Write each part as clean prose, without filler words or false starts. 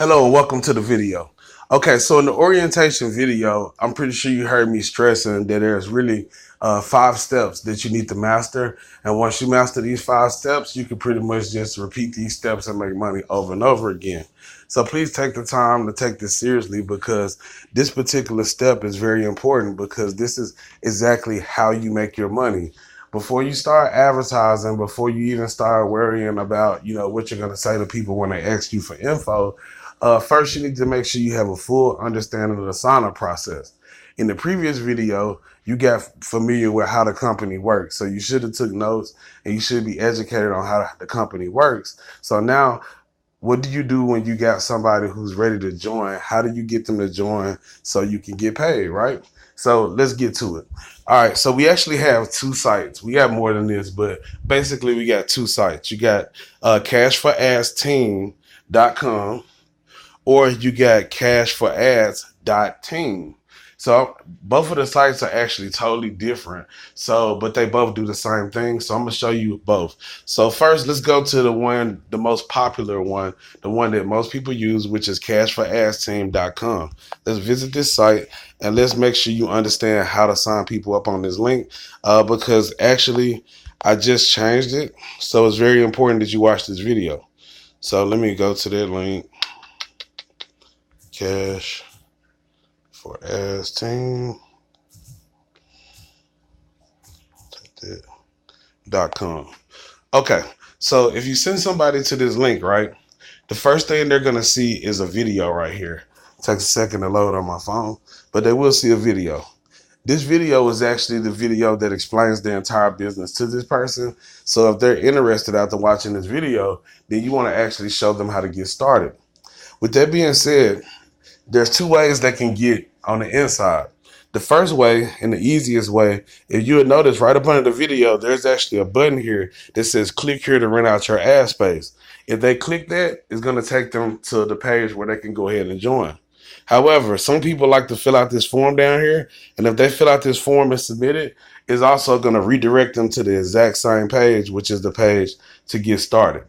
Hello and welcome to the video. Okay, so in the orientation video, I'm pretty sure you heard me stressing that there's really 5 steps that you need to master. And once you master these 5 steps, you can pretty much just repeat these steps and make money over and over again. So please take the time to take this seriously because this particular step is very important because this is exactly how you make your money. Before you start advertising, before you even start worrying about, what you're going to say to people when they ask you for info, first, you need to make sure you have a full understanding of the sign-up process. In the previous video, you got familiar with how the company works. So you should have took notes and you should be educated on how the company works. So now, what do you do when you got somebody who's ready to join? How do you get them to join so you can get paid, right? So let's get to it. All right, so we actually have 2 sites. We got more than this, but basically we got 2 sites. You got cashforadsteam.com or you got cashforads.team. So both of the sites are actually totally different. But they both do the same thing. So I'm gonna show you both. So first, let's go to the most popular one, the one that most people use, which is cashforadsteam.com. Let's visit this site and let's make sure you understand how to sign people up on this link, because actually I just changed it. So it's very important that you watch this video. So let me go to that link. Cash for Ads Team.com. Okay, so if you send somebody to this link, right, the first thing they're going to see is a video right here. It takes a second to load on my phone, but they will see a video. This video is actually the video that explains the entire business to this person. So if they're interested after watching this video, then you want to actually show them how to get started. With that being said, there's 2 ways they can get on the inside. The first way and the easiest way, if you would notice right up under the video, there's actually a button here that says click here to rent out your ad space. If they click that, it's going to take them to the page where they can go ahead and join. However, some people like to fill out this form down here, and if they fill out this form and submit it, it's also going to redirect them to the exact same page, which is the page to get started.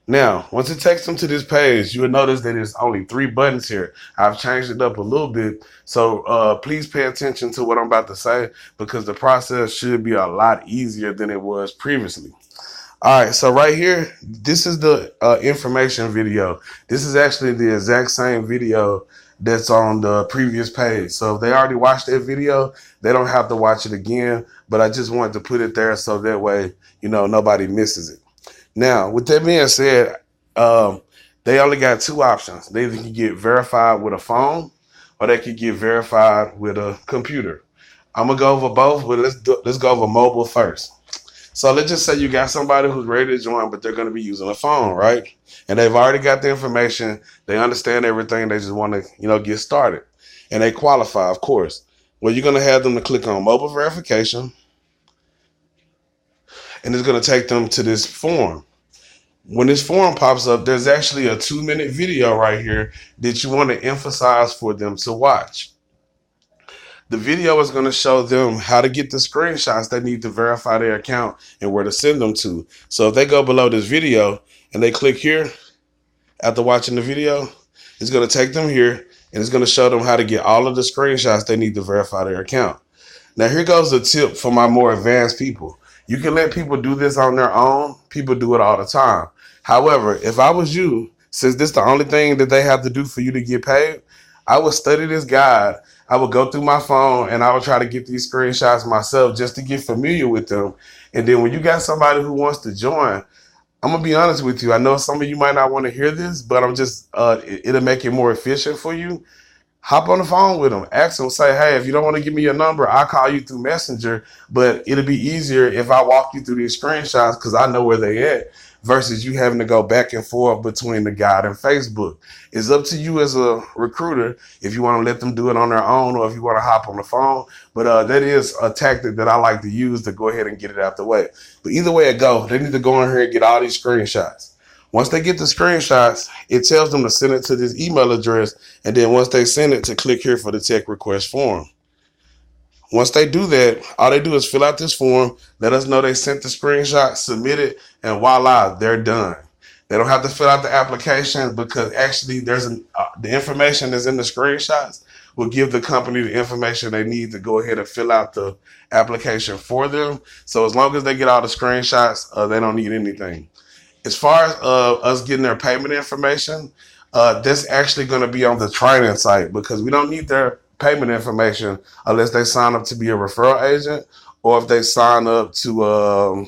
Now, once it takes them to this page, you will notice that there's only 3 buttons here. I've changed it up a little bit. So please pay attention to what I'm about to say because the process should be a lot easier than it was previously. All right, so right here, this is the information video. This is actually the exact same video that's on the previous page. So if they already watched that video, they don't have to watch it again. But I just wanted to put it there so that way, nobody misses it. Now, with that being said, they only got 2 options. They either can get verified with a phone or they can get verified with a computer. I'm going to go over both, but let's go over mobile first. So let's just say you got somebody who's ready to join, but they're going to be using a phone, right? And they've already got the information. They understand everything. They just want to, get started. And they qualify, of course. Well, you're going to have them to click on mobile verification. And it's going to take them to this form. When this form pops up, there's actually a 2-minute video right here that you want to emphasize for them to watch. The video is going to show them how to get the screenshots they need to verify their account and where to send them to. So if they go below this video and they click here after watching the video, it's going to take them here and it's going to show them how to get all of the screenshots they need to verify their account. Now here goes the tip for my more advanced people. You can let people do this on their own. People do it all the time. However, if I was you, since this is the only thing that they have to do for you to get paid, I would study this guide. I would go through my phone and I would try to get these screenshots myself just to get familiar with them. And then when you got somebody who wants to join, I'm going to be honest with you. I know some of you might not want to hear this, but it'll make it more efficient for you. Hop on the phone with them. Ask them, say, hey, if you don't want to give me your number, I'll call you through Messenger. But it'll be easier if I walk you through these screenshots because I know where they at versus you having to go back and forth between the guide and Facebook. It's up to you as a recruiter if you want to let them do it on their own or if you want to hop on the phone. But that is a tactic that I like to use to go ahead and get it out the way. But either way it go, they need to go in here and get all these screenshots. Once they get the screenshots, it tells them to send it to this email address. And then once they send it, to click here for the tech request form. Once they do that, all they do is fill out this form, let us know they sent the screenshot, submit it, and voila, they're done. They don't have to fill out the application because actually the information that's in the screenshots will give the company the information they need to go ahead and fill out the application for them. So as long as they get all the screenshots, they don't need anything. As far as us getting their payment information, that's actually going to be on the training site because we don't need their payment information unless they sign up to be a referral agent or if they sign up to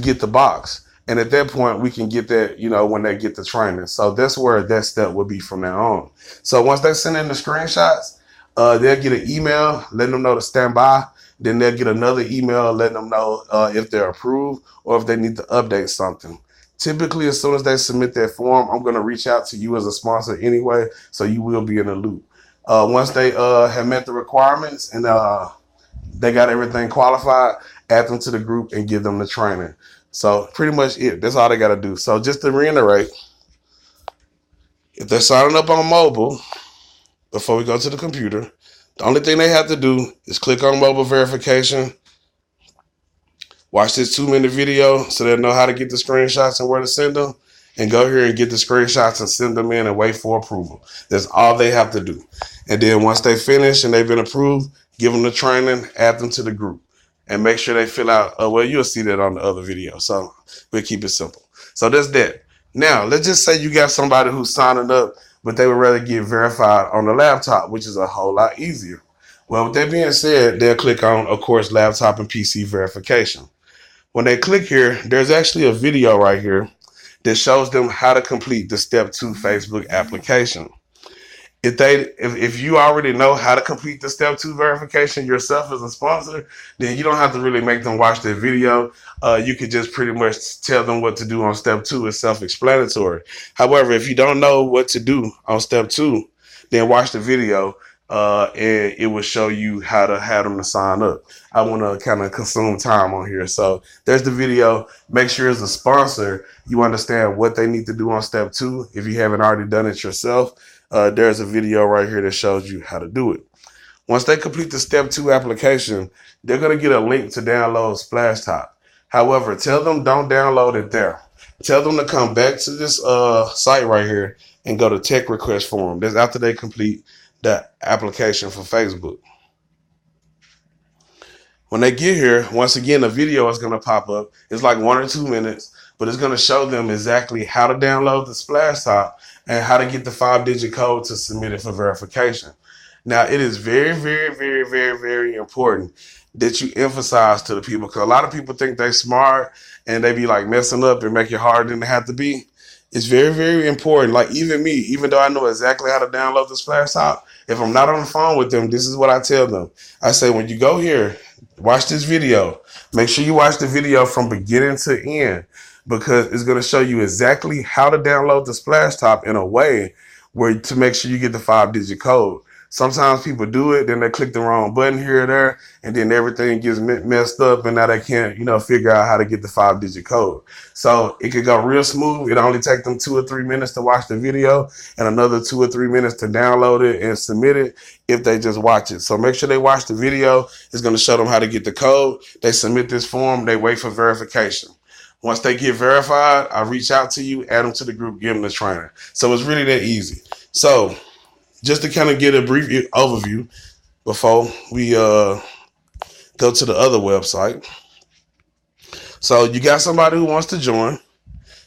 get the box. And at that point, we can get that, when they get the training. So that's where that step will be from now on. So once they send in the screenshots, they'll get an email letting them know to stand by. Then they'll get another email letting them know if they're approved or if they need to update something. Typically, as soon as they submit that form, I'm going to reach out to you as a sponsor anyway, so you will be in the loop. Once they have met the requirements and they got everything qualified, add them to the group and give them the training. So pretty much it. That's all they got to do. So just to reiterate, if they're signing up on mobile, before we go to the computer, the only thing they have to do is click on mobile verification, watch this 2-minute video so they'll know how to get the screenshots and where to send them, and go here and get the screenshots and send them in and wait for approval. That's all they have to do. And then once they finish and they've been approved, give them the training, add them to the group, and make sure they fill out, well, you'll see that on the other video. So we'll keep it simple. So that's that. Now, let's just say you got somebody who's signing up, but they would rather get verified on the laptop, which is a whole lot easier. Well, with that being said, they'll click on, of course, laptop and PC verification. When they click here, there's actually a video right here that shows them how to complete the step 2 Facebook application. If you already know how to complete the step 2 verification yourself as a sponsor, then you don't have to really make them watch the video. You could just pretty much tell them what to do on step 2. It's self-explanatory. However, if you don't know what to do on step 2, then watch the video and it will show you how to have them to sign up. I want to kind of consume time on here. So there's the video. Make sure as a sponsor, you understand what they need to do on step 2. If you haven't already done it yourself, there's a video right here that shows you how to do it. Once they complete the step 2 application, they're going to get a link to download Splashtop. However, tell them don't download it there. Tell them to come back to this site right here and go to tech request form. That's after they complete the application for Facebook. When they get here, once again, a video is going to pop up. It's like 1 or 2 minutes, but it's going to show them exactly how to download the Splashtop and how to get the 5-digit code to submit it for verification. Now, it is very, very, very, very, very important that you emphasize to the people, because a lot of people think they're smart and they be like messing up and make it harder than it have to be. It's very, very important. Like even me, even though I know exactly how to download the Splashtop, if I'm not on the phone with them, this is what I tell them. I say, when you go here, watch this video. Make sure you watch the video from beginning to end, because it's going to show you exactly how to download the Splashtop in a way where to make sure you get the 5-digit code. Sometimes people do it, then they click the wrong button here or there, and then everything gets messed up, and now they can't, figure out how to get the 5-digit code. So it could go real smooth. It only take them 2 or 3 minutes to watch the video and another 2 or 3 minutes to download it and submit it if they just watch it. So make sure they watch the video. It's going to show them how to get the code. They submit this form. They wait for verification. Once they get verified, I reach out to you, add them to the group, give them the training. So it's really that easy. So just to kind of get a brief overview before we go to the other website. So you got somebody who wants to join.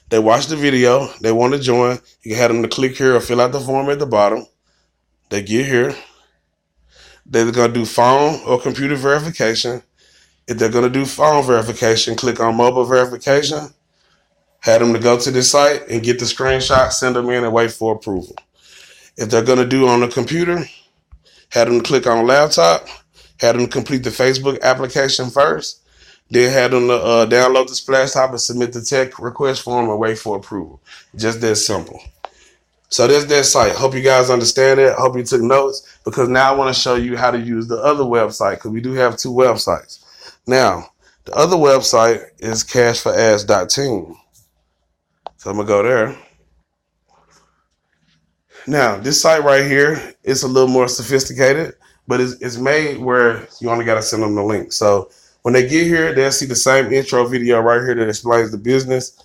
They watch the video. They want to join. You can have them to click here or fill out the form at the bottom. They get here. They're going to do phone or computer verification. If they're going to do phone verification, click on mobile verification. Have them to go to this site and get the screenshot, send them in and wait for approval. If they're going to do on the computer, have them click on laptop, have them complete the Facebook application first, then have them to download the Splashtop and submit the tech request form and wait for approval. Just that simple. So that's that site. Hope you guys understand it. Hope you took notes, because now I want to show you how to use the other website, because we do have 2 websites. Now, the other website is cashforads.team. So I'm going to go there. Now, this site right here is a little more sophisticated, but it's made where you only got to send them the link. So when they get here, they'll see the same intro video right here that explains the business.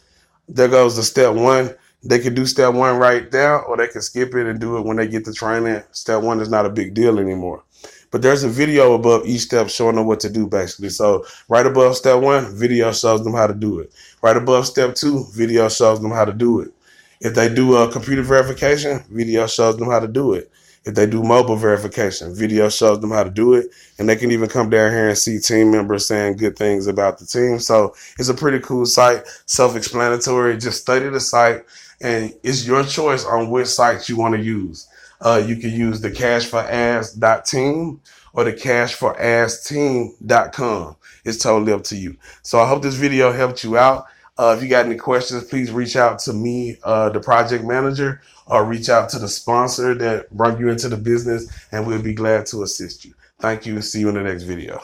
There goes the step one. They can do step one right there, or they can skip it and do it when they get to training. Step one is not a big deal anymore. But there's a video above each step showing them what to do, basically. So right above step one, video shows them how to do it. Right above step two, video shows them how to do it. If they do a computer verification, video shows them how to do it. If they do mobile verification, video shows them how to do it. And they can even come down here and see team members saying good things about the team. So it's a pretty cool site, self-explanatory. Just study the site, and it's your choice on which sites you want to use. You can use the cashforads.team or the cashforads.team.com. It's totally up to you. So I hope this video helped you out. If you got any questions, please reach out to me, the project manager, or reach out to the sponsor that brought you into the business, and we'll be glad to assist you. Thank you, and see you in the next video.